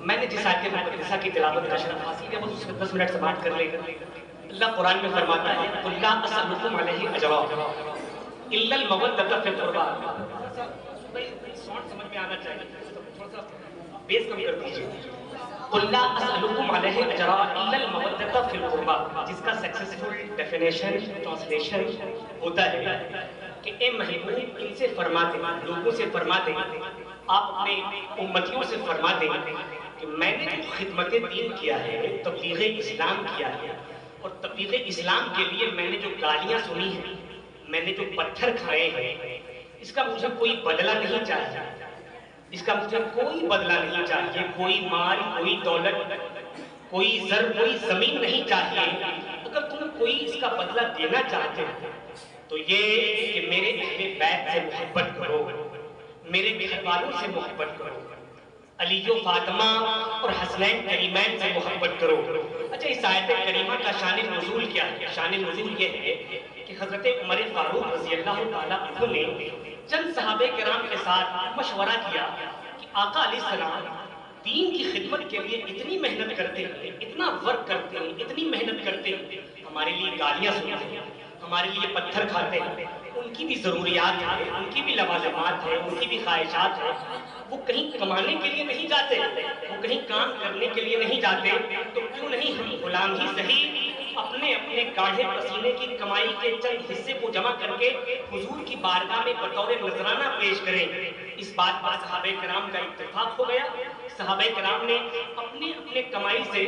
میں نے جس آیت مقدسہ کی تلاوت کا شرف حاصل کیا، بس اس میں 10 منٹ سے بات کر لیں۔ اللہ قرآن میں فرماتا ہے قُلْ لَا أَسْأَلُكُمْ عَلَيْهِ أَجْرًا إِلَّا الْمَوَدَّةَ فِي الْقُرْبَىٰ۔ ساؤنڈ سمجھ میں آنا چاہیے، تھوڑا سا بیس کم کر دیجیے۔ قُلْ لَا أَسْأَلُكُمْ عَلَيْهِ أَجْرًا إِلَّا الْمَوَدَّةَ فِي الْقُرْبَىٰ، جس کا سکسیسفل ڈیفینیشن ٹرانسلیشن ہوتا ہے کہ اے محبوب ان سے فرما دیں، لوگوں سے فرما دیں، آپ اپنے امتیوں سے فرما دیں کہ میں نے جو خدمت دین کیا ہے، تبلیغ اسلام کیا ہے، اور تبلیغ اسلام کے لیے میں نے جو گالیاں سنی ہیں، میں نے جو پتھر کھائے ہیں، اس کا مجھے کوئی بدلہ نہیں چاہیے، اس کا مجھے کوئی بدلہ نہیں چاہیے، کوئی مال، کوئی دولت، کوئی زر، کوئی زمین نہیں چاہیے۔ اگر تم کوئی اس کا بدلہ دینا چاہتے ہو تو یہ کہ میرے اہل بیت سے محبت کرو، میرے گھر والوں سے محبت کرو، علی و فاطمہ اور حسنین کریمین سے محبت کرو۔ اچھا، اس آیت کریمہ کا شان نزول کیا ہے؟ شان نزول یہ ہے کہ حضرت عمر فاروق رضی اللہ تعالیٰ عنہ نے چند صحابہ کرام کے ساتھ مشورہ کیا کہ آقا علیہ السلام دین کی خدمت کے لیے اتنی محنت کرتے ہیں، اتنا ورک کرتے ہیں، اتنی محنت کرتے ہیں، ہمارے لیے گالیاں سنتے ہیں، ہمارے لیے پتھر کھاتے ہیں، ان کی بھی ضروریات ہیں، ان کی بھی لوازمات ہیں، ان کی بھی خواہشات ہیں، وہ کہیں کمانے کے لیے نہیں جاتے، وہ کہیں کام کرنے کے لیے نہیں جاتے، تو کیوں نہیں ہم غلام ہی صحیح اپنے اپنے گاڑھے پسینے کی کمائی کے چند حصے کو جمع کر کے حضور کی بارگاہ میں بطور نذرانہ پیش کریں۔ اس بات پر صحابہ کرام کا اتفاق ہو گیا، صحابہ کرام نے اپنے اپنے کمائی سے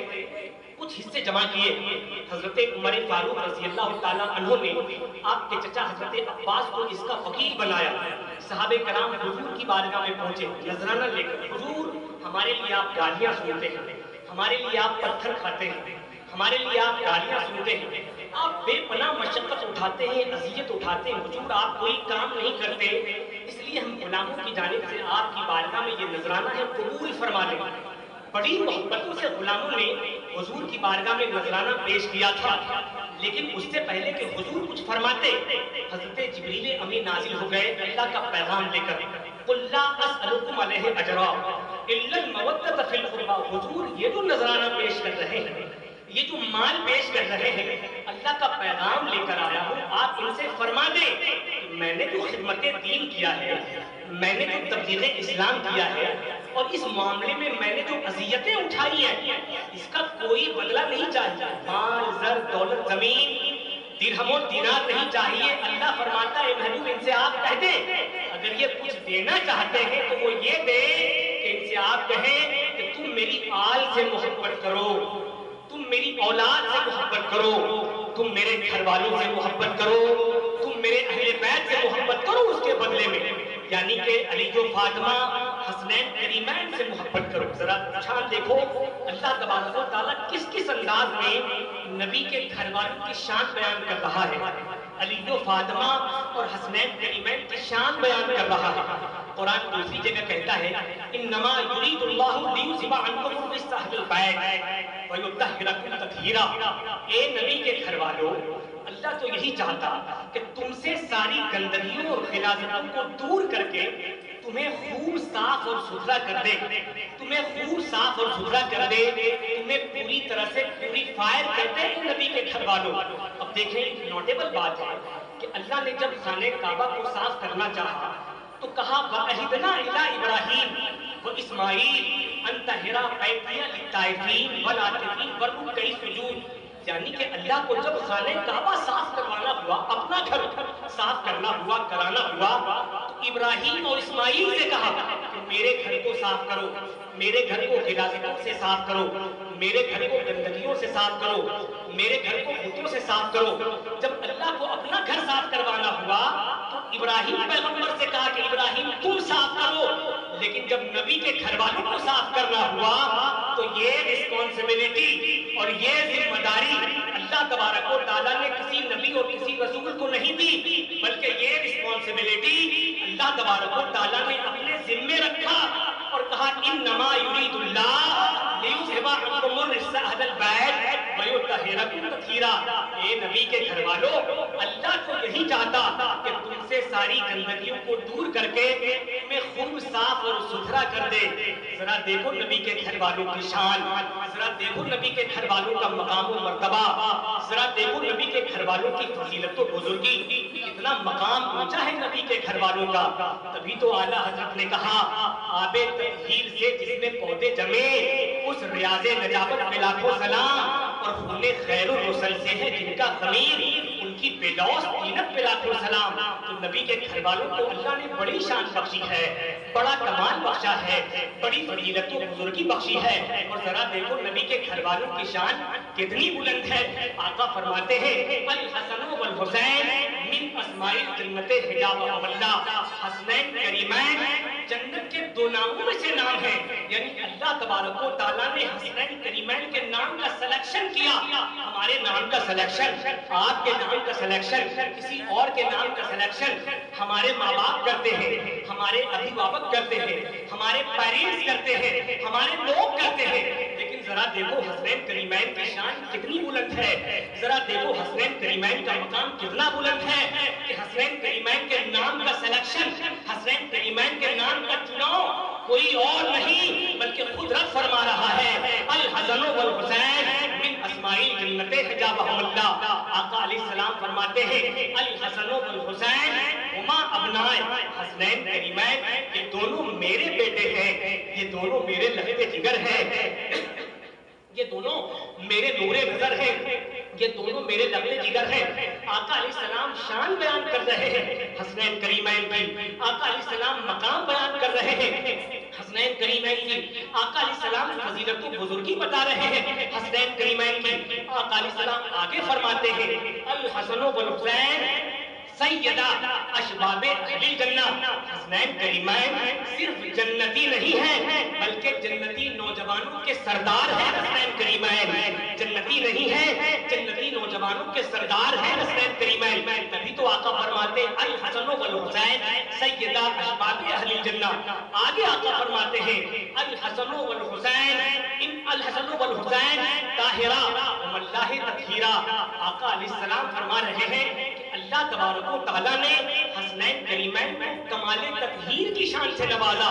کچھ حصے جمع کیے۔ حضرت عمر فاروق رضی اللہ تعالیٰ عنہ نے آپ کے چچا حضرت عباس کو اس کا وکیل بنایا۔ صحابہ کرام حضور کی بارگاہ میں پہنچے نذرانہ لے کر، حضور ہمارے لیے آپ گالیاں سنتے ہیں، ہمارے لیے آپ پتھر کھاتے ہیں، ہمارے لیے آپ گالیاں سنتے ہیں، آپ بے پناہ مشقت اٹھاتے ہیں، اذیت اٹھاتے ہیں، حضور آپ کوئی کام نہیں کرتے، اس لیے ہم غلاموں کی جانب سے آپ کی بارگاہ میں یہ نذرانہ ہے قبول فرما لیں۔ بڑی محبتوں سے غلاموں نے حضور کی بارگاہ میں نذرانہ پیش کیا تھا، لیکن اس سے پہلے کہ حضور کچھ فرماتے، حضرت جبریل امی نازل ہو گئے اللہ کا پیغام لے کر۔ قُلْ لَا أَسْأَلُكُمْ عَلَيْهِ أَجْرًا إِلَّا الْمَوَدَّةَ فِي الْقُرْبَىٰ، حضور یہ جو نذرانہ پیش کر رہے ہیں، یہ جو مال پیش کر رہے ہیں، اللہ کا پیغام لے کر آیا ہوں، آپ ان سے فرما دیں کہ میں نے جو خدمت دین کیا ہے، میں نے جو تبلیغ اسلام کیا ہے، اور اس معاملے میں میں نے جو اذیتیں اٹھائی ہیں، اس کا کوئی بدلہ نہیں چاہیے، مال، زر، دولت، زمین، درہم و دینار نہیں چاہیے۔ اللہ فرماتا ہے محبوب ان سے آپ کہہ دیں اگر یہ کچھ دینا چاہتے ہیں تو وہ یہ دیں کہ ان سے آپ کہیں کہ تم میری آل سے محبت کرو، تم میری اولاد سے محبت کرو، تم میرے گھر والوں سے محبت کرو، تم میرے اہل بیت سے محبت کرو، اس کے بدلے میں یعنی کہ علی و فاطمہ حسنین کریمین سے محبت کرو۔ ذرا چھان دیکھو اللہ تبارک و تعالیٰ کس کس انداز میں نبی کے گھر والوں کی شان بیان کر رہا ہے، علی و فاطمہ اور حسنین کریمین کی شان بیان کر رہا ہے۔ قرآن دوسری جگہ کہتا ہے انما یرید اللہ لیذھب عنکم الرجس اہل البیت ویطہرکم تطہیرا، اے نبی کے گھر والوں، اللہ تو یہی چاہتا کہ تم سے ساری گندگیوں اور غلاظتوں کو دور کر کے تمہیں خوب صاف اور ستھرا کر دے، تمہیں خوب صاف اور ستھرا کر دے، تمہیں پوری طرح سے پیوریفائر کر دے نبی کے گھر والوں۔ اب دیکھیں ایک نوٹیبل بات ہے کہ اللہ نے جب خانہ کعبہ کو صاف کرنا چاہا تو کہا وَعَہِدْنَا إِلَىٰ إِبْرَاهِيمَ وَإِسْمَاعِيلَ أَن طَهِّرَ بَيْتِیَ لِلطَّائِفِینَ وَالْعَاکِفِینَ وَالرُّکَّعِ السُّجُودِ، یعنی کہ اللہ کو جب خانہ کعبہ صاف کروانا ہوا، اپنا گھر صاف کرنا ہوا، کرانا ہوا، تو ابراہیم اور اسماعیل سے کہا کہ میرے گھر کو صاف کرو، میرے گھر کو غلاظتوں سے صاف کرو، میرے گھر کو گندگیوں سے صاف کرو، میرے گھر کو بتوں سے صاف کرو۔ جب اللہ کو اپنا گھر صاف کروانا ہوا تو ابراہیم پیغمبر سے کہا کہ ابراہیم تم صاف کرو، لیکن جب نبی کے گھر والوں کو صاف کرنا ہوا تو یہ رسپانسبلٹی اور یہ ذمہ داری اللہ تبارک و تعالیٰ نے کسی نبی اور کسی رسول کو نہیں دی، بلکہ یہ رسپانسبلٹی اللہ تبارک و تعالیٰ نے اپنے ذمے رکھا اور کہا انما یرید اللہ لیذھب عنکم الرجس اہل البیت ویطہرکم تطہیرا، اے نبی کے گھر والوں، اللہ کو یہی چاہتا کہ تم سے ساری گندگیوں کو دور کر کے میں خوب صاف اور ستھرا کر دے۔ ذرا دیکھو نبی کے گھر والوں کی شان، ذرا دیکھو نبی کے گھر والوں کا مقام و مرتبہ، ذرا دیکھو نبی کے گھر والوں کی فضیلت و بزرگی، کتنا مقام اونچا ہے نبی کے گھر والوں کا۔ تبھی تو اعلیٰ حضرت نے کہا آب تطہیر سے جس میں پودے جمے، اس ریاض نجابت میں لاکھوں سلام، اور خون خیر الرسل سے ہے جن کا خمیر، ان کی بیدوس طینت پہ لاکھوں سلام۔ تو نبی کے گھر والوں کو اللہ نے بڑی شان بخشی ہے، بڑا کمال بخشا ہے، بڑی فضیلت و بزرگی بخشی ہے۔ اور ذرا دیکھو نبی کے گھر والوں کی شان کتنی بلند ہے۔ آقا فرماتے ہیں الحسن والحسین من اسماء الجنت حجاب اللہ، حسنین کریمین جنت کے دو ناموں میں سے نام ہے، یعنی اللہ تبارک و تعالیٰ نے حسنین کریمین کے نام کا سلیکشن کیا۔ ہمارے نام کا سلیکشن، آپ کے نام کا سلیکشن، کسی اور کے نام کا سلیکشن ہمارے ماں باپ کرتے ہیں، ہمارے ابھیبھاوک کرتے ہیں، ہمارے پیرنٹس کرتے ہیں، ہمارے لوگ کرتے ہیں، لیکن ذرا دیکھو حسنین کریمین کی شان کتنی بلند ہے، ذرا دیکھو حسنین کریمین کا مقام کتنا بلند ہے کہ حسنین کریمین کے نام کا سلیکشن، حسنین کریمین کے نام کا چناؤ کوئی اور نہیں بلکہ خود رب فرما رہا ہے الحسن والحسین من اسماء الجنت حجابہم اللہ۔ آقا علیہ السلام فرماتے ہیں الحسن والحسین ہما ابنائے حسنین کریمین، یہ دونوں میرے بیٹے ہیں، یہ دونوں میرے لہو جگر ہیں، یہ دونوں میرے نور نظر ہیں، یہ دونوں میرے لہو جگر ہیں۔ آقا علیہ السلام شان بیان کر رہے ہیں حسنین کریمین کی، آقا علیہ السلام مقام بیان کر رہے ہیں حسنین کریمین کی، آقا علیہ السلام فضیلت و بزرگی بتا رہے ہیں حسنین کریمین کی۔ آقا علیہ السلام آگے فرماتے ہیں الحسن والحسین سیدہ اشباب اہل الجنہ، حسنین کریمین صرف جنتی نہیں ہے بلکہ جنتی نوجوانوں کے سردار ہیں حسنین کریمین، جنتی نہیں ہے جنتی نوجوانوں کے سردار ہیں حسنین کریمین۔ تبھی تو آقا فرماتے ہیں الحسن والحسین سیدہ اشباب اہل الجنہ۔ آگے آقا فرماتے ہیں الحسن والحسین ان الحسن والحسین طاہرہ ام اللہ تطہیرہ۔ آقا علیہ السلام فرما رہے ہیں کہ اللہ تبارک و تعالیٰ نے حسنین کریمین کو کمال تطہیر کی شان سے نوازا،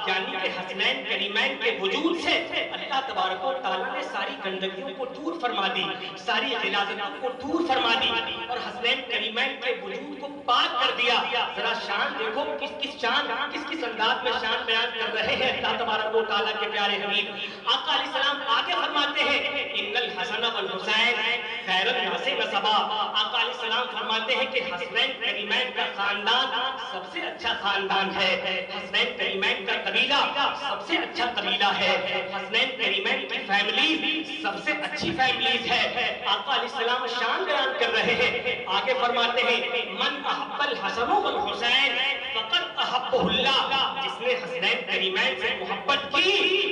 یعنی کہ حسنین کریمین کے وجود سے اللہ تبارک و تعالیٰ نے ساری گندگیوں کو دور فرما دی، ساری غلاظتوں کو دور فرما دی اور حسنین کریمین کے وجود کو پاک کر دیا۔ ذرا شان دیکھو کس انداز میں شان بیان کر رہے ہیں اللہ تبارک و تعالیٰ کے پیارے حبیب۔ آقا علیہ السلام آگے فرماتے ہیں ان الحسن والحسین خیر الناس نسبا۔ آقا علیہ السلام فرماتے ہیں کہ حسنین کریمین کا خاندان سب سے اچھا خاندان ہے، حسنین کریمین کا قبیلہ سب سے اچھا قبیلہ ہے، حسنین کریمین کی فیملی سب سے اچھی فیملیز ہے۔ آقا علیہ السلام شان بیان کر رہے ہیں، آگے فرماتے ہیں من احب الحسن والحسین فقد احبہ اللہ، جس نے حسنین کریمین سے محبت کی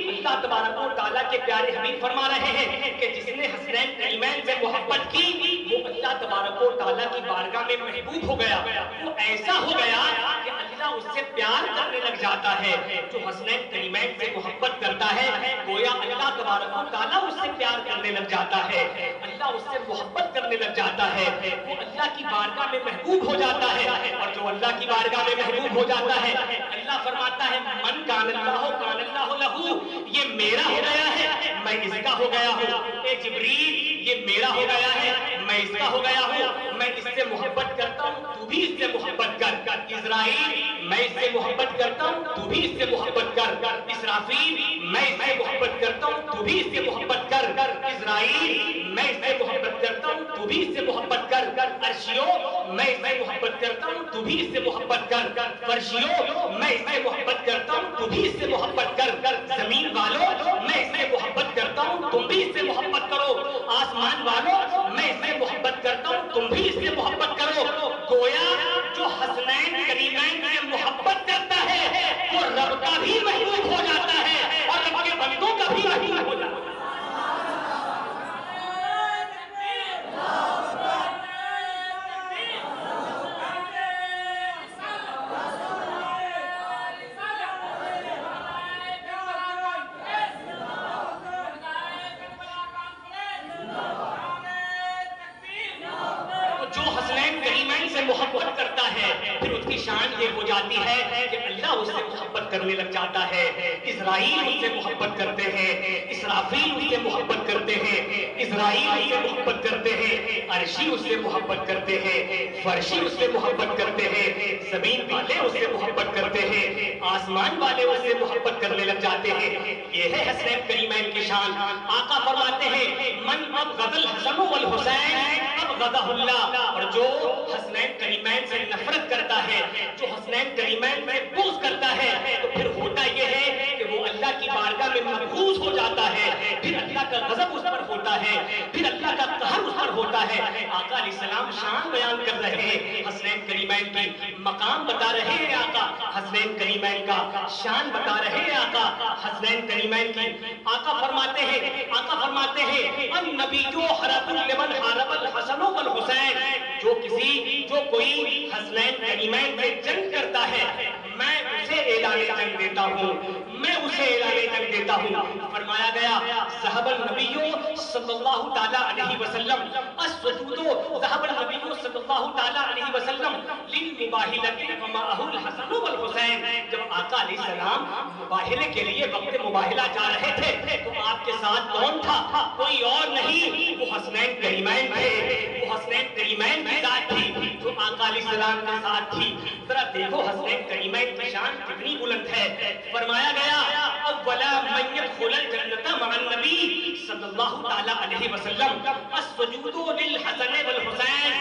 اللہ تبارک و تعالیٰ کے پیارے حبیب فرما رہے ہیں کہ جس نے حسنین کریمین سے محبت کی وہ اللہ تبارک و تعالیٰ کی بارگاہ میں محبوب ہو گیا، وہ ایسا ہو گیا کہ اللہ اس سے پیار کرنے لگ جاتا ہے۔ جو حسنین کریمین سے محبت کرتا ہے گویا اللہ تبارک و تعالیٰ اس سے پیار کرنے لگ جاتا ہے، اللہ اس سے محبت کرنے لگ جاتا ہے، وہ اللہ کی بارگاہ میں محبوب ہو جاتا ہے۔ اور جو اللہ کی بارگاہ میں محبوب ہو جاتا ہے اللہ فرماتا ہے من کان اللہ کان اللہ لہو، یہ میرا ہو گیا ہے میں اس کا ہو گیا ہوں۔ اے جبریل یہ میرا ہو گیا ہے میں اس کا ہو گیا ہوں، میں اس سے محبت کرتا ہوں تو بھی اس سے محبت کر۔ اسرائیل میں اس سے محبت کرتا ہوں تو بھی اس سے محبت کر۔ اسرافیل میں اس سے محبت کرتا ہوں تو بھی اس سے محبت کر۔ اسرائیل میں اس سے محبت کرتا ہوں تو بھی اس سے محبت کر۔ عرشیوں میں اس سے محبت کرتا ہوں تو بھی اس سے محبت کر۔ فرشیوں میں اس سے محبت کرتا ہوں تو بھی اس سے محبت کر۔ زمین والوں میں اس سے محبت کرتا ہوں تم بھی اس سے محبت کرو۔ آسمان والوں میں اس سے محبت کرتا ہوں تم بھی اس سے محبت کرو۔ گویا جو حسنین کریمین سے محبت کرتا ہے وہ رب کا بھی محبوب ہو جاتا ہے اور رب کے بندوں کا بھی محبوب ہو جاتا ہے۔ محبت کرتا ہے پھر شان یہ ہو جاتی ہے کہ اللہ اس سے محبت کرنے لگ جاتا ہے. اسرائیل اس سے محبت کرتے ہیں, اسرافیل اس سے محبت کرتے ہیں, اسرائیل اس سے محبت کرتے ہیں, عرشی اس سے محبت کرتے ہیں, فرشی اس سے محبت کرتے ہیں, زمین والے اس سے محبت کرتے ہیں, آسمان والے اس سے محبت کرنے لگ جاتے ہیں. یہ ہے حسنین کریمین کی شان. آقا فرماتے ہیں من ابغض الحسن والحسین ابغضہ اللہ, اور جو حسنین کریمین سے نفرت کرتا ہے, جو حسنین کریمین سے بغض کرتا ہے, تو پھر ہوتا یہ ہے کہ وہ اللہ کی بارگاہ میں مبغوض ہو جاتا ہے, پھر اللہ کا غضب اس پر ہوتا ہے, پھر اللہ کا قہر اس پر ہوتا ہے. آقا علیہ السلام شان بیان کر رہے ہیں حسنین کریمین کی, مقام بتا رہے ہیں آقا حسنین کریمین کا, شان بتا رہے ہیں آقا حسنین کریمین کی. آقا فرماتے ہیں النبی حرب لمن حارب الحسن والحسین, جو کوئی حسنین کریمین سے جنگ کرتا ہے میں اسے اعلان جنگ دیتا ہوں, میں اسے اعلان جنگ دیتا ہوں. فرمایا گیا ذهب النبی صلی اللہ تعالی علیہ وسلم السجود, ذهب النبی صلی اللہ تعالی علیہ وسلم للمباہلۃ ومعه الحسن والحسین. جب آقا علیہ السلام مباہلے کے لیے وقت مباہلہ جا رہے تھے تو آپ کے ساتھ کون تھا؟ کوئی اور نہیں, وہ حسنین کریمین تھے, وہ حسنین کریمین کی ذات تھی جو آقا علیہ السلام کے ساتھ تھی. ذرا دیکھو حسنین کریمین کی شان کتنی بلند ہے. فرمایا گیا اولا من يدخل الجنۃ مع النبی صلی اللہ تعالی علیہ وسلم السجود للحسن والحسین.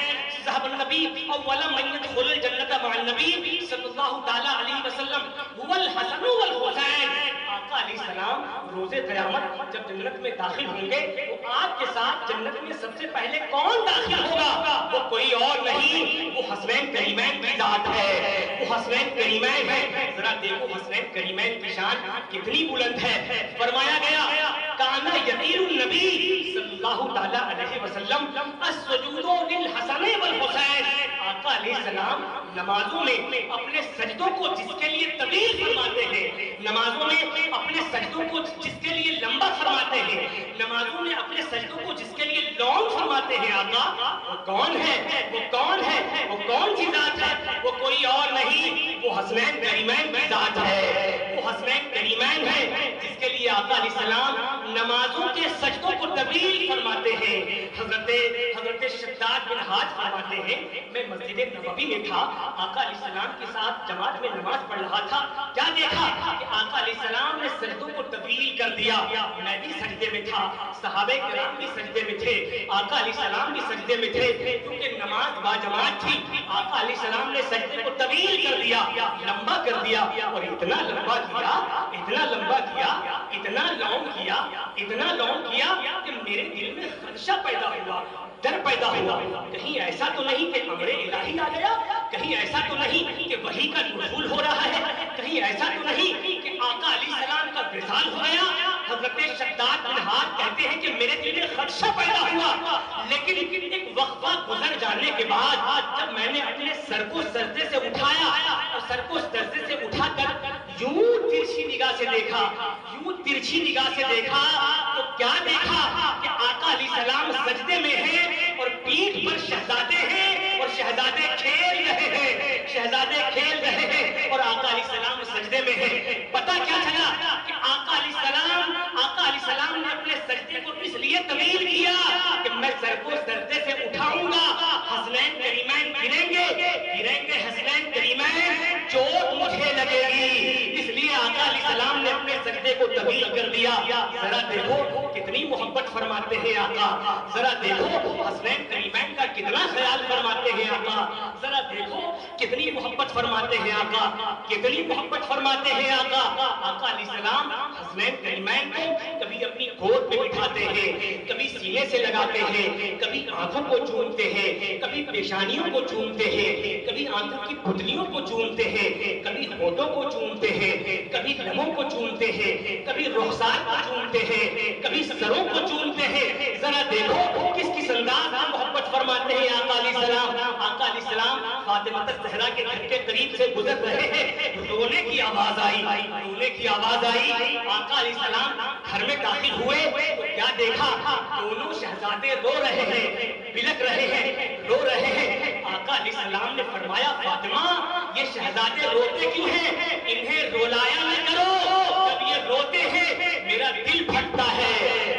ذهب النبی اولا من يدخل الجنۃ مع النبی صلی اللہ تعالی علیہ وسلم هو الحسن والحسین. آقا علیہ السلام روز قیامت جب جنت میں داخل ہوں گے تو آپ کے ساتھ جنت میں سب سے پہلے کون داخل ہوگا؟ وہ کوئی اور نہیں, وہ حسنین کریمین کی ذات ہے, وہ حسنین کریمین ہے. ذرا دیکھو حسنین کریمین کی شان کتنی بلند ہے. فرمایا گیا کانا یطیر النبی صلی اللہ تعالی علیہ وسلم السجود للحسن والحسین. آقا علیہ السلام نمازوں میں اپنے سجدوں کو جس کے لیے طویل فرماتے ہیں, نمازوں میں اپنے سجدوں کو جس کے لیے لمبا فرماتے ہیں, نمازوں میں اپنے سجدوں کو جس کے لیے لانگ فرماتے ہیں, آقا وہ کون ہے؟ وہ کون ہے؟ وہ کون سی ذات ہے؟ وہ کوئی اور نہیں, وہ حسنین کریمین کی ذات ہے, وہ حسنین کریمین ہے جس کے لیے آقا علیہ السلام نمازوں کے سجدوں کو طویل فرماتے ہیں. حضرت شداد بن حاج فرماتے ہیں میں مسجد نبوی میں تھا, آقا علیہ السلام کے ساتھ جماعت میں نماز پڑھ رہا تھا. کیا دیکھا کہ آقا علیہ السلام نے سجدوں کو طویل کر دیا. میں بھی سجدے میں تھا, صحابہ کرام بھی سجدے میں تھے, آقا علیہ السلام بھی سجدے میں تھے, کیونکہ نماز باجماعت تھی. آقا علیہ السلام نے سجدے کو طویل کر دیا, لمبا کر دیا, اور اتنا لمبا کیا, اتنا لمبا کیا, اتنا لانگ کیا, اتنا لانگ کیا کہ میرے دل میں خدشہ پیدا ہوا, ڈر پیدا ہوا. کہیں ایسا تو نہیں کہ امر الہی آ گیا, کہیں ایسا تو نہیں کہ وحی کا نزول ہو رہا ہے, کہیں ایسا تو نہیں کہ آقا علیہ السلام کا وصال ہو گیا. حضرت شداد بن حاج کہتے ہیں کہ میرے دل میں خدشہ پیدا ہوا, لیکن ایک وقفہ گزر جانے کے بعد جب میں نے اپنے سر کو سجدے سے اٹھایا اور سر کو سجدے سے اٹھا کر یوں ترچھی نگاہ سے دیکھا, یوں ترچھی نگاہ سے دیکھا, تو کیا دیکھا کہ آقا علیہ السلام سجدے میں ہیں اور پیٹھ پر شہزادے ہیں, اور شہزادے کھیل رہے ہیں, شہزادے کھیل رہے ہیں, اور آقا علیہ السلام سجدے میں ہیں. پتہ کیا چلا کہ آقا علیہ السلام نے اپنے سجدے کو اس لیے طویل کیا کہ میں سر کو سجدے سے اٹھاؤں گا, حسنین کریمین گریں گے حسنین کریمین, چوٹ مجھے لگے گی, اس لیے آقا علیہ السلام نے اپنے سجدے کو طویل کر دیا. ذرا دیکھو کتنی محبت فرماتے ہیں آقا, ذرا دیکھو حسنین کریمین کا کتنا خیال فرماتے ہیں آقا, ذرا دیکھو کتنی محبت فرماتے ہیں آقا, کتنی محبت فرماتے ہیں آقا. آقا علیہ السلام حسنین کریمین کو کبھی اپنی گود پہ بٹھاتے ہیں, کبھی سینے سے لگاتے ہیں, کبھی آنکھوں کو چومتے ہیں, کبھی پیشانیوں کو چومتے ہیں, کبھی آنکھوں کی پتلیوں کو چومتے ہیں, کبھی ہونٹوں کو چومتے ہیں, کبھی لبوں کو چومتے ہیں, کبھی رخسار کو چومتے ہیں, کبھی سروں کو چومتے ہیں. ذرا دیکھو کس کس انداز میں محبت فرماتے ہیں آقا علیہ السلام. آقا علیہ السلام فاطمہ الزہرا کے گھر کے قریب سے گزر رہے ہیں, رونے کی آواز آئی, رونے کی آواز آئی. آقا علیہ السلام گھر میں داخل ہوئے تو کیا دیکھا, دونوں شہزادے رو رہے ہیں, بلک رہے ہیں, رو رہے ہیں. آقا علیہ السلام نے فرمایا فاطمہ یہ شہزادے روتے کیوں ہیں؟ انہیں رولایا نہ کرو، جب یہ روتے ہیں میرا دل پھٹتا ہے،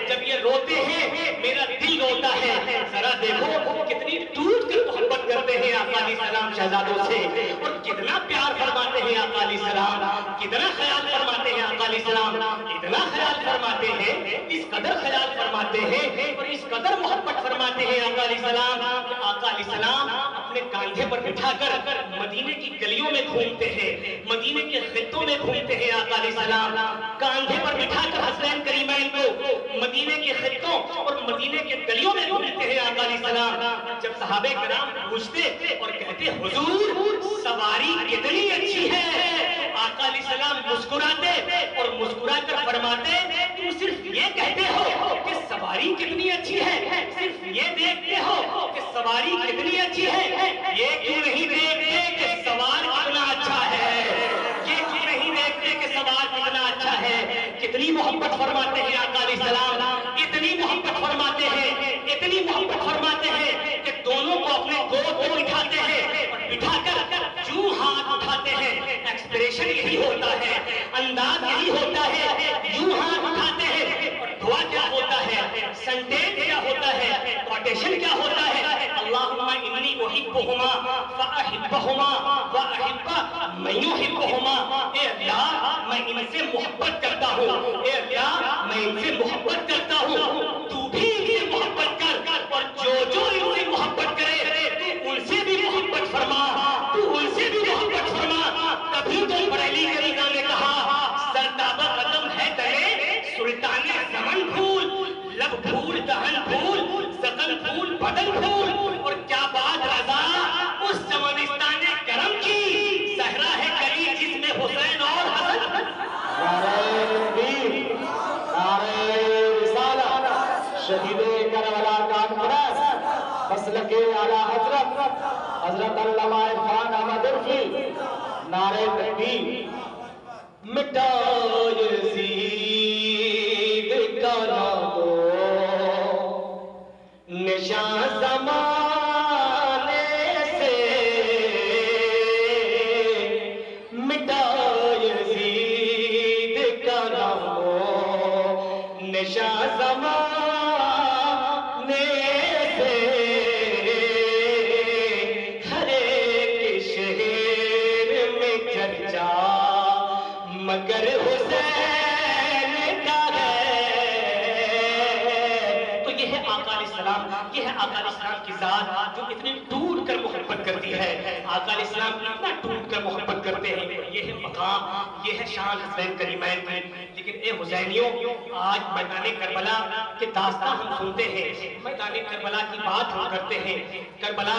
جب یہ روتے ہیں میرا دل روتا ہے۔ ذرا دیکھو کتنی ٹوٹ کر محبت کرتے ہیں آقا علیہ السلام شہزادوں سے، اور کتنا پیار فرماتے ہیں آقا علیہ السلام، کتنا خیال فرماتے ہیں آقا علیہ السلام، اتنا خیال فرماتے ہیں، اس قدر خیال فرماتے ہیں اور اس قدر محبت فرماتے ہیں آقا علیہ السلام کہ آقا علیہ السلام اپنے کاندھے پر بٹھا کر مدینے کی گلیوں میں گھومتے ہیں، مدینے کے خطوں میں گھومتے ہیں آقا علیہ السلام، کاندھے پر بٹھا کر حسنین کریمین کو مدینے کے خطوں اور مدینے کے گلیوں میں گھومتے ہیں آقا علیہ السلام۔ جب صحابہ کرام پوچھتے اور کہتے حضور سواری کتنی اچھی ہے، آقا علیہ السلام مسکراتے اور مسکرا کر فرماتے تم صرف یہ کہتے ہو کہ سواری کتنی اچھی ہے، صرف یہ دیکھتے ہو کہ سواری کتنی اچھی ہے، یہ کیوں نہیں دیکھتے کہ سوار کتنا اچھا ہے، یہ کیوں نہیں دیکھتے کہ سوار کتنا اچھا ہے۔ کتنی محبت فرماتے ہیں آقا علیہ السلام، اتنی محبت فرماتے ہیں، اتنی محبت فرماتے ہیں کہ دونوں کو اپنے گود میں بٹھاتے ہیں اور بٹھا کر جو ہاتھ اٹھاتے ہیں ایکسپریشن یہی ہوتا ہے، انداز یہی ہوتا ہے، یوں ہاتھ اٹھاتے ہیں اور دعا کیا ہوتا ہے، سنٹینس کیا ہوتا ہے، کوٹیشن کیا ہوتا ہے، اللہم انی احبہما فاحبہما واحب من یحبہما، اے اللہ میں ان سے محبت کرتا ہوں، اے اللہ میں ان سے محبت کرتا ہوں، تو بھی ان سے محبت کر اور جو ان سے محبت کرے تو ان سے بھی محبت فرما، تو ان سے بھی محبت فرما۔ تبھی تو بریلی کے رضا نے کہا سرتابہ قدم ہے تلے سلطان زمن پھول، لب پھول دہن پھول زقن پھول بدن پھول، اور کیا بات رضا اس چمنستان کرم کی، زہرا ہے کلی جس میں حسین اور حسن۔ شہید کربلا کانفرنس مسلک اعلی حضرت حضرت علامہ عرفان احمد عرفی، نعرہ تکبیر۔ مٹا یزید کا نام نشان زمانے سے، مٹا یزید کا نام نشان زمانے سے، ہر ایک شہر میں چرچا مگر حسین کا ہے۔ تو یہ ہے آقا علیہ السلام، یہ ہے آقا علیہ السلام کی ذات جو اتنی ٹوٹ کر محبت کرتی ہے، آقا علیہ السلام اتنا ٹوٹ کر محبت کرتے ہیں۔ یہ ہے مقام، یہ ہے شان حسین کریمین کی۔ لیکن اے حسینیوں، آج میدان کربلا کے داستان ہم سنتے ہیں، میدان کربلا کی بات ہم کرتے ہیں، کربلا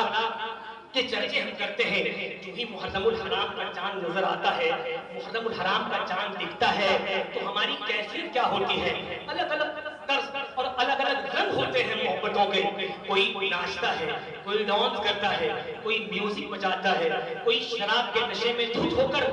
کے چرچے ہم کرتے ہیں، جو ہی محرم الحرام کا چاند نظر آتا ہے، محرم الحرام کا چاند دکھتا ہے تو ہماری کیفیت کیا ہوتی ہے؟ الگ الگ طرز اور الگ الگ رنگ ہوتے ہیں محبتوں کے، کوئی ناچتا ہے، کوئی ڈانس کرتا ہے، کوئی میوزک بجاتا ہے، کوئی شراب کے نشے میں دھت ہو کر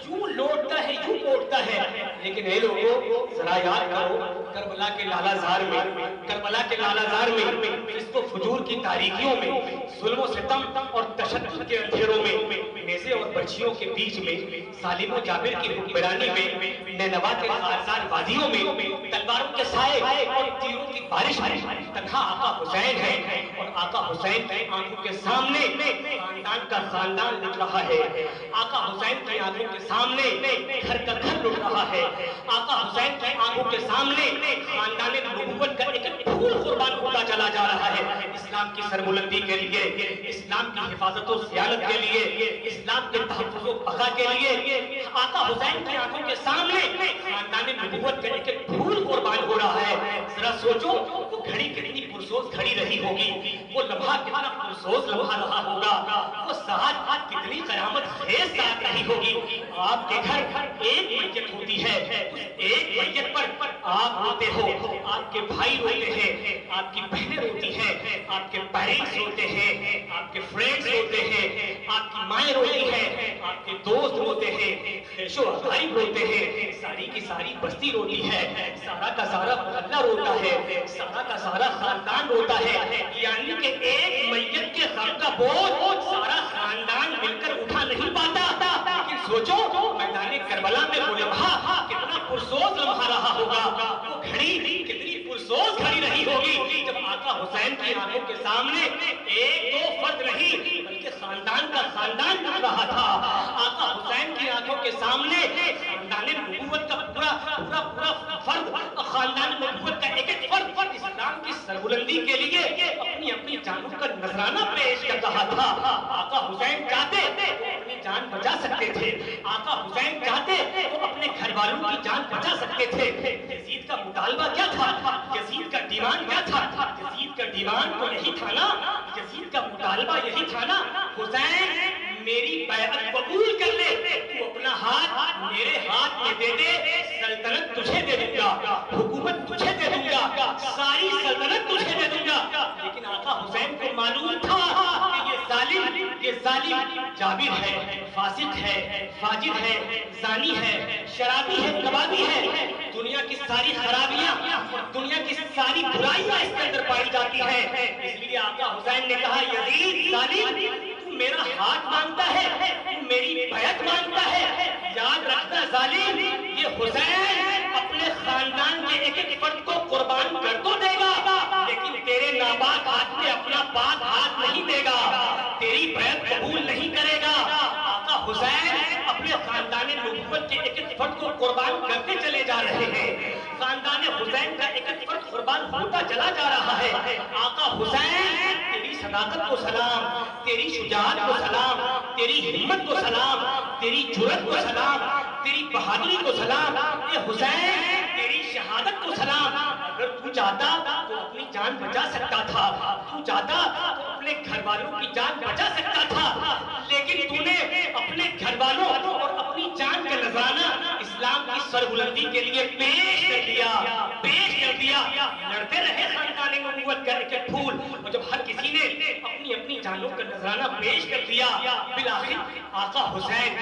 یوں لوٹتا ہے، یوں کوٹتا ہے۔ لیکن اے لوگوں ذرا یاد کرو کربلا کے لالہ زار میں، کربلا کے لالہ زار میں، فسق و فجور کی تاریکیوں میں، ظلم و ستم اور تشدد کے اندھیروں میں، نیزے اور برچھیوں کے بیچ میں، سالم و جابر کی حکمرانی میں، نینوا کے خارزار وادیوں میں، تلواروں کے سائے اور تیروں کی بارش میں، تنہا آقا حسین ہے اور آقا حسین کی آنکھوں کے سامنے خاندان کا خاندان لٹ رہا ہے، آقا حسین کی آنکھوں کے سامنے گھر کا گھر لٹ رہا ہے، آقا حسین کی آنکھوں کے سامنے خاندان نبوت کا ایک پھول قربان ہوتا چلا جا رہا ہے، اسلام کی سربلندی کے لیے، اسلام کی حفاظت و صیانت کے لیے، اسلام کے تحفظ و بقا کے لیے، آقا حسین کی آنکھوں کے سامنے خاندان نبوت کا ایک پھول قربان ہو رہا ہے۔ ذرا سوچو وہ گھڑی کتنی پرسوز گھڑی رہی ہوگی، وہ لمحہ کتنا پرسوز لمحہ رہا ہوگا، وہ ساعت کتنی قیامت خیز ساعت رہی ہوگی۔ آپ کے گھر ایک میت ہوتی ہے، اس ایک میت پر آپ روتے ہو، آپ کے بھائی روتے ہیں، آپ کی بہنیں روتی ہیں، آپ کے پیرنٹس روتے ہیں، آپ کے فرینڈز روتے ہیں، آپ کی مائیں روتی ہیں، آپ کے دوست روتے ہیں، خیش و اقارب روتے ہیں، ساری کی ساری بستی روتی ہے، سارا کا سارا محلہ روتا ہے، سارا کا سارا خاندان روتا ہے، یعنی کہ ایک میت کے غم کا بوجھ کربلا میں وہ لمحہ کتنا پرسوز لمحہ رہا ہوگا، وہ گھڑی کتنی پرسوز گھڑی رہی ہوگی جب آقا حسین کی آنکھوں کے سامنے ایک دو فرد نہیں بلکہ خاندان کا خاندان ڈٹ رہا تھا۔ آقا حسین کی آنکھوں کے سامنے خاندان نبوت کا پورا فرد، خاندان نبوت کا ایک ایک فرد اسلام کی سربلندی کے لیے اپنی اپنی جانوں کا نذرانہ پیش کر رہا تھا۔ آقا حسین چاہتے وہ اپنی جان بچا سکتے تھے، آقا حسین چاہتے وہ اپنے گھر والوں کی جان بچا سکتے تھے۔ یزید کا مطالبہ کیا تھا؟ یزید کا ڈیمانڈ کیا تھا؟ یزید کا ڈیمانڈ تو یہی تھا نا، یزید کا مطالبہ یہی تھا نا، حسین میری بیعت قبول کر لے، تو اپنا ہاتھ میرے ہاتھ میں دے دے، سلطنت تجھے دے دوں گا، حکومت تجھے دے دوں گا، ساری سلطنت تجھے دے دوں گا۔ لیکن آقا حسین کو معلوم تھا کہ یہ ظالم جابر ہے، فاسق ہے، فاجر ہے، زانی ہے، شرابی ہے، کبابی ہے، دنیا کی ساری خرابیاں، دنیا کی ساری برائیاں اس کے اندر پائی جاتی ہیں۔ اس لیے آقا حسین نے کہا یزید ظالم تو میرا ہاتھ مانگتا ہے، تو میری بیعت مانگتا ہے، یاد رکھنا ظالم یہ حسین اپنے خاندان کے ایک ایک فرد کو قربان کر تو دے گا لیکن تیرے ناپاک ہاتھ میں اپنا پاک ہاتھ نہیں دے گا، تیری بیعت قبول نہیں کرے گا۔ آقا حسین اپنے خاندان نبوت کے ایک ایک فرد کو قربان کرتے چلے جا رہے ہیں، خاندان حسین کا ایک ایک فرد قربان ہوتا چلا جا رہا ہے۔ آقا حسین تیری صداقت کو سلام، تیری شجاعت کو سلام، تیری ہمت کو سلام، تیری جرأت کو سلام، تیری بہادری کو سلام، اے حسین تیری شہادت کو سلام۔ اگر تو چاہتا تو اپنی جان بچا سکتا تھا، تو چاہتا تو اپنے گھر والوں کی جان بچا سکتا تھا، لیکن تو نے اپنے گھر والوں اور اپنی جان کا نذرانہ اسلام کی سربلندی کے لیے پیش کر دیا، پیش کر دیا۔ لڑتے رہے خاندان نبوت کا ایک ایک پھول، اور جب ہر کسی نے اپنی اپنی جانوں کا نذرانہ پیش کر دیا، بالآخر آقا حسین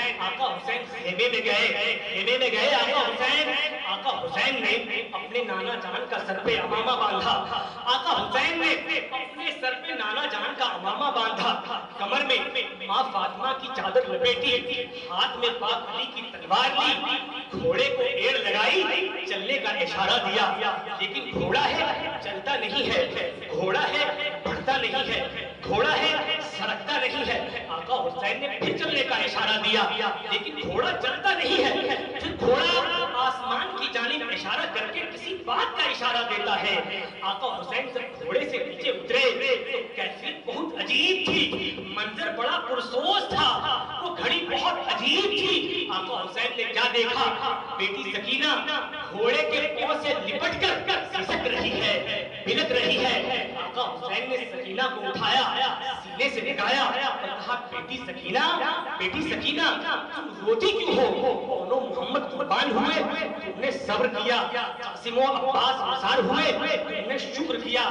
خیمے میں گئے، خیمے میں گئے آقا حسین نے اپنے نانا جان کا سر پہ امامہ باندھا، آقا حسین نے اپنے سر پہ نانا جان کا امامہ باندھا، کمر میں ماں فاطمہ کی چادر لپیٹی، ہاتھ میں پاک علی کی تلوار لی، گھوڑے کو ایڑ لگائی، چلنے کا اشارہ دیا، لیکن گھوڑا ہے چلتا نہیں ہے، گھوڑا ہے بڑھتا نہیں ہے، گھوڑا ہے سرکتا نہیں ہے۔ آقا حسین نے پھر چلنے کا اشارہ دیا لیکن گھوڑا چلتا نہیں ہے، پھر گھوڑا آسمان کی جانب اشارہ کر کے کسی بات کا اشارہ دیتا ہے۔ آقا حسین جب گھوڑے سے نیچے اترے تو کیفیت بہت عجیب تھی، منظر بڑا پرسوز تھا، وہ گھڑی بہت عجیب تھی۔ آقا حسین نے کیا دیکھا؟ بیٹی سکینہ گھوڑے کے پاؤں سے لپٹ کر سسک رہی ہے، بلک رہی ہے۔ آقا حسین نے سکینہ کو اٹھایا، سینے سے لگایا اور کہا بیٹی سکینہ تم روتی کیوں ہو؟ دونوں محمد قربان ہوئے، تم نے صبر کیا، قاسم و عباس آزار ہوئے، تم نے شکر کیا،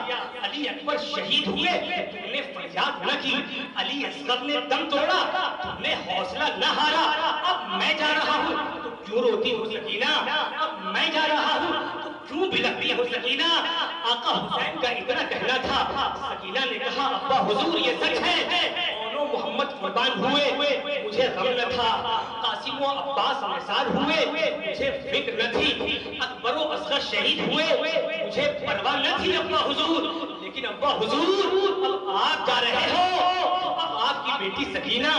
علی اکبر شہید ہوئے، تم نے فریاد نہ کی، علی اصغر نے دم توڑا، تم نے حوصلہ نہ ہارا۔ اب میں جا رہا ہوں تو کیوں روتی ہو سکینہ؟ اب میں جا رہا ہوں تو کیوں بلکتی ہو سکینہ؟ آقا حسین کا اتنا کہنا تھا۔ سکینہ نے کہا ابا حضور یہ سچ ہے، دونوں محمد قربان ہوئے، مجھے غم نہ تھا، قاسم و عباس نثار ہوئے، مجھے فکر نہ تھی، اکبر و اصغر شہید ہوئے، مجھے پرواہ نہ تھی ابا حضور، لیکن ابا حضور اب آپ جا رہے ہو، اب آپ کی بیٹی سکینہ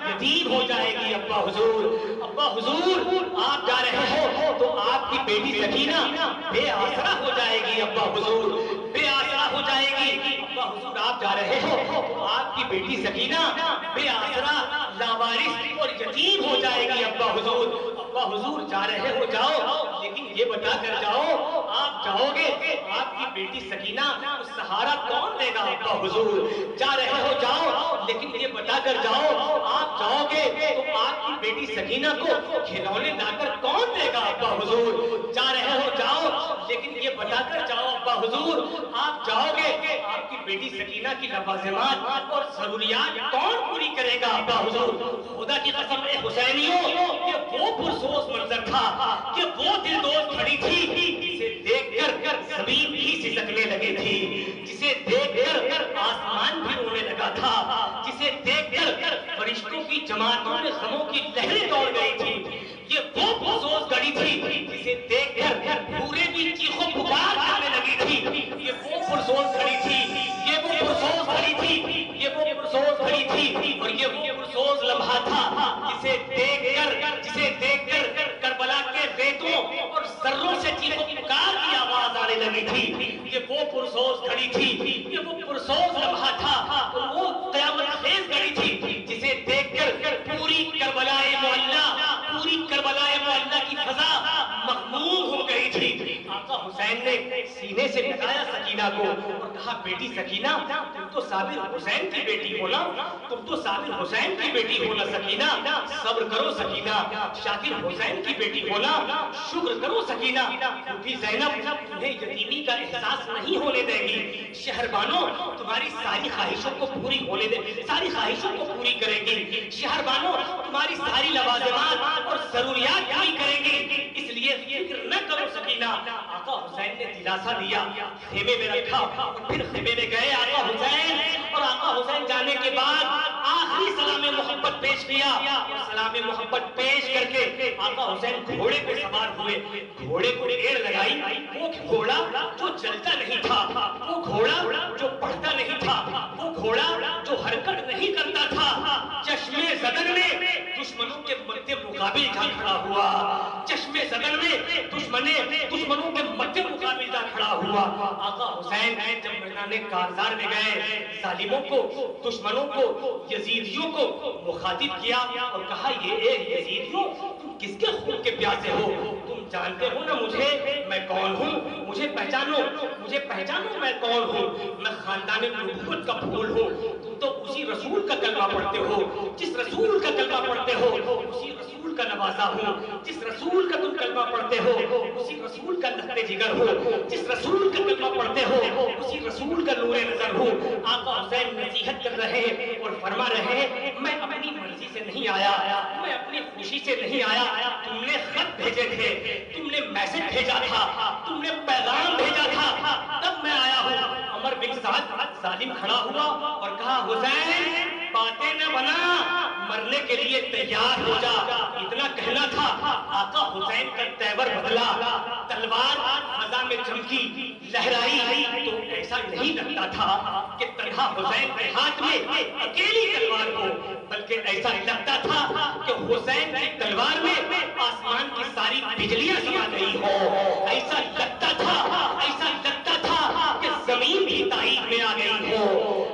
یتیم ہو جائے گی ابا حضور، ابا حضور آپ جا رہے ہو تو آپ کی بیٹی سکینہ بے آسرا ہو جائے گی ابا حضور، بے آسرا ہو جائے گی ابا حضور، آپ جا رہے ہو تو آپ کی بیٹی سکینہ بے آسرا، لاوارث اور یتیم ہو جائے گی ابا حضور، ابا حضور جا رہے ہو جاؤ، لیکن یہ بتا کر جاؤ آپ جاؤ گے آپ کی بیٹی سکینہ کو سہارا کون دے گا ابا حضور؟ جا رہے ہو جاؤ لیکن یہ بتا کر جاؤ آپ جاؤ گے تو آپ کی بیٹی سکینہ کو کھلونے لا کر کون دے گا ابا حضور؟ جا رہے ہو جاؤ لیکن یہ بتا کر جاؤ ابا حضور آپ جاؤ گے آپ کی بیٹی سکینہ کی لوازمات اور ضروریات کون پوری کرے گا ابا حضور؟ خدا کی قسم اے حسینیوں یہ وہ پرسوز منظر تھا، کہ وہ دلدوز کھڑی تھی جسے دیکھ کر زمین بھی سسکنے لگی تھی، جسے دیکھ کر آسمان بھی رونے لگا تھا، جسے دیکھ کر فرشتوں کی جماعتوں میں غموں کی لہریں دوڑ گئی تھی۔ یہ وہ کھڑی تھی جسے دیکھ کر پورے بھی چیخو پکار کرنے لگی تھی. یہ وہ پرسوز کھڑی تھی, یہ وہ پرسوز کھڑی تھی, یہ وہ پرسوز کھڑی تھی, اور یہ وہ پرسوز لمحہ تھا جسے دیکھ کر کربلا کے ریتوں اور ذروں سے چیخو پکار کی آواز آنے لگی تھی. یہ وہ پرسوز کھڑی تھی, یہ وہ پرسوز لمحہ تھا, اور وہ قیامت خیز کھڑی تھی جسے دیکھ کر پوری کربلائے معلّہ کی فضا مغموم ہو گئی تھی. آقا حسین نے سینے سے لگایا سکینہ کو اور کہا, بیٹی سکینہ, تم تو صابر حسین کی بیٹی ہو نا, تم تو صابر حسین کی بیٹی ہو نا سکینہ, صبر کرو سکینہ, شاکر حسین کی بیٹی ہو نا, شکر کرو سکینہ, کیونکہ زینب تمہیں یتیمی کا احساس نہیں ہونے دے گی. شہربانو تمہاری ساری خواہشوں کو پوری ہونے دے, ساری خواہشوں کو پوری کرے گی. شہربانو تمہاری ساری لوازمات اور ضروریات پوری کریں گی, اس لیے فکر نہ کرو سکینہ. آقا حسین نے دلاسا دیا, خیمے میں رکھا, اور پھر خیمے میں گئے آقا حسین, اور آقا حسین جانے کے بعد آخری سلام محبت پیش کیا. سلام محبت پیش کر کے آقا حسین گھوڑے پہ سوار ہوئے. گھوڑے کو ایڑ لگائی, وہ گھوڑا جو چلتا نہیں تھا, وہ گھوڑا جو پڑھتا نہیں تھا, وہ گھوڑا جو حرکت نہیں کرتا تھا, چشمے زدن میں دشمنوں کے مدِ مقابل جا کھڑا ہوا. چشمے زدن میں دشمنوں کے مدِ مقابل جا کھڑا ہوا. آقا حسین جب میدان کارزار میں گئے, ظالموں کو, دشمنوں کو, یزیدیوں کو مخاطب کیا اور کہا, یہ اے یزیدیوں, تم کس کے خون کے پیاسے ہو؟ تم جانتے ہو نا مجھے, میں کون ہوں؟ مجھے پہچانو میں کون ہوں؟ میں خاندان نبوت کا پھول ہوں. تم تو اسی رسول کا کلمہ پڑھتے ہو, جس رسول کا کلمہ پڑھتے ہو اسی رسول کا نوازا ہوں. جس رسول کا تم کلمہ پڑھتے ہو اسی رسول کا لخت جگر ہو. جس رسول کا کلمہ پڑھتے ہو اسی رسول کا نور نظر ہوں. آقا حسین نصیحت کر رہے اور فرما رہے, میں اپنی مرضی سے نہیں آیا, میں اپنی خوشی سے نہیں آیا. تم نے خط بھیجے تھے, تم نے میسج بھیجا تھا, تم نے پیغام بھیجا تھا, تب میں آیا ہوں. عمر بن سعد ظالم کھڑا ہوا اور کہا, حسین باتیں نہ بنا, مرنے کے لیے تیار ہو جا. اتنا کہنا تھا, آقا حسین کا تیور بدلا, تلوار فضا میں چمکی, لہرائی, تو ایسا نہیں لگتا تھا کہ تنہا حسین کے ہاتھ میں اکیلی تلوار ہو, بلکہ ایسا لگتا تھا کہ حسین کی تلوار میں آسمان کی ساری بجلیاں سما گئی ہو. ایسا لگتا تھا کہ زمین بھی تائید میں آ گئی ہو.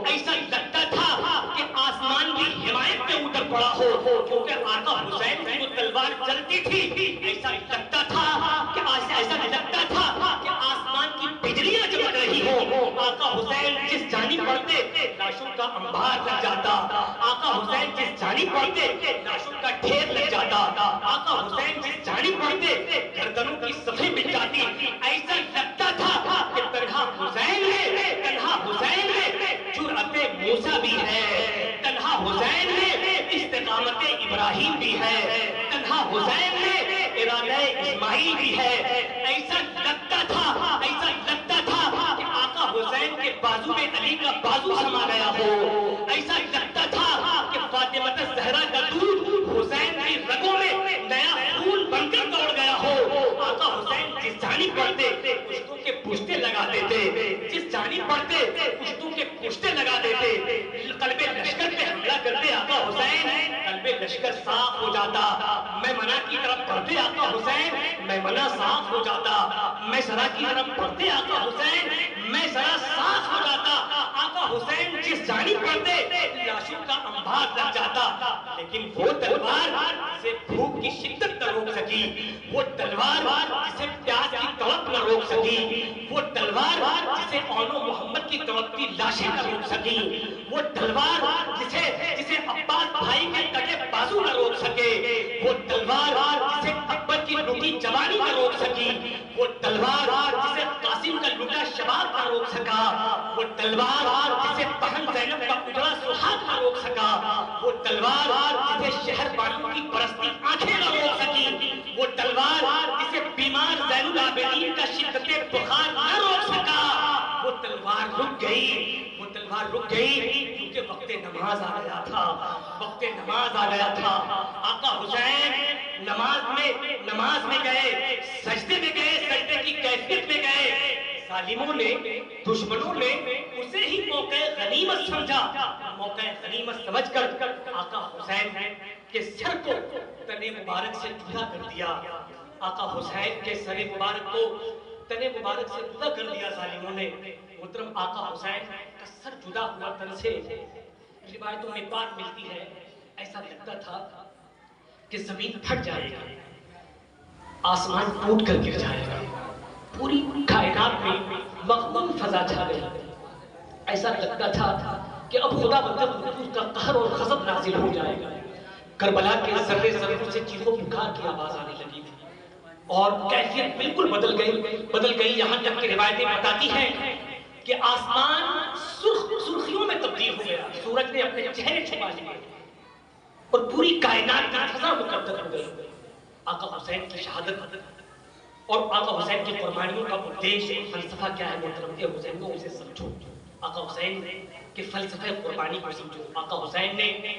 ایسا لگتا تھا کہ آسمان بھی حمایت میں اتر پڑا ہو, کیونکہ آقا حسین کی جو تلوار چلتی تھی, ایسا لگتا تھا کہ آسمان کی بجلیاں چمک رہی ہو. آقا حسین جس جانب بڑھتے لاشوں کا انبار لگ جاتا, آقا حسین جس جانب بڑھتے لاشوں کا ڈھیر لگ جاتا, آقا حسین جس جانب بڑھتے گردنوں کی صفیں مٹ جاتی. ایسا لگتا تھا کہ تنہا حسین میں جرأت موسیٰ بھی ہے, تنہا حسین میں استقامت ابراہیم بھی ہے, تنہا حسین میں ارادہ اسماعیل بھی ہے. ایسا لگتا تھا کہ آقا حسین کے بازو میں علی کا بازو سما گیا ہو. ایسا لگتا تھا کہ فاطمہ زہرا کا دودھ حسین کی رگوں میں نیا خون بن کر دوڑ گیا ہو. آقا حسین جس جانب بڑھتے پشتوں کے پشتے لگا دیتے, جس جانب بڑھتے پشتوں کے پشتے لگا دیتے. قلب لشکر پہ حملہ کرتے آقا حسین, قلب لشکر صاف ہو جاتا. میمنہ کی طرف بڑھتے آقا حسین, میمنہ صاف ہو جاتا. میسرہ کی طرف بڑھتے آقا حسین, میسرہ صاف ہو جاتا. آقا حسین جس جانب بڑھتے لاشوں کا انبار لگ جاتا. لیکن وہ تلوار جسے بھوک کی شدت نہ روک سکی, وہ تلوار جسے پیاس کی تڑپ نہ روک سکی, وہ تلوار جسے اونو محمد کی تڑپتی لاشیں نہ روک سکی, وہ تلوار جسے عباس بھائی کے کٹے بازو نہ روک سکے, وہ تلوار جسے اکبر کی لٹی جوانی نہ روک سکی, وہ تلوار جسے قاسم کا لٹا شباب نہ روک سکا, وہ تلوار جسے بہن زینب کا اجڑا سہاگ نہ روک سکا, وہ تلوار جسے شہر بانو کی پرستی آنکھیں نہ روک سکی, وہ تلوار جسے بیمار زین العابدین کا شدت بخار نہ روک سکا. وہ تلوار رک گئی, وہ تلوار رک گئی کیونکہ وقت نماز آ گیا تھا، وقت نماز آ گیا تھا۔ آقا حسین نماز میں گئے، سجدے میں گئے، سجدے کی کیفیت میں گئے۔ ظالموں نے، دشمنوں نے اسے ہی موقع غنیمت سمجھا، موقع غنیمت سمجھ کر آقا حسین کے سر کو تنے مبارک سے جدا کر دیا۔ آقا حسین کے سر مبارک کو تنے مبارک سے جدا کر دیا ظالموں نے۔ محترم آقا حسین کا سر جدا ہوا تن سے، روایتوں میں بات ملتی ہے ایسا لگتا تھا کہ زمین پھٹ جائے گا، آسمان ٹوٹ کر گر جائے گا، پوری کائنات میں مغموم فضا چھا گئی۔ ایسا لگتا تھا کہ اب خدا بندر کا قہر اور غضب نازل ہو جائے گا۔ کربلا کے ذرے ذرے سے چیخو پکار کی آواز آنے لگی تھی اور کیفیت بالکل بدل گئی، یہاں تک کہ روایتیں بتاتی ہیں کہ آسمان سرخیوں میں تبدیل ہو گیا، سورج نے اپنے چہرے چھپا لیے اور پوری کائنات کی فضا مقدس ہو گئی۔ آقا حسین کی شہادت اور آقا حسین کی قربانیوں کا اپدیش اور فلسفہ کیا ہے محترم حسین کو اسے سمجھو، آقا حسین کے فلسفہ قربانی کو سمجھو۔ آقا حسین نے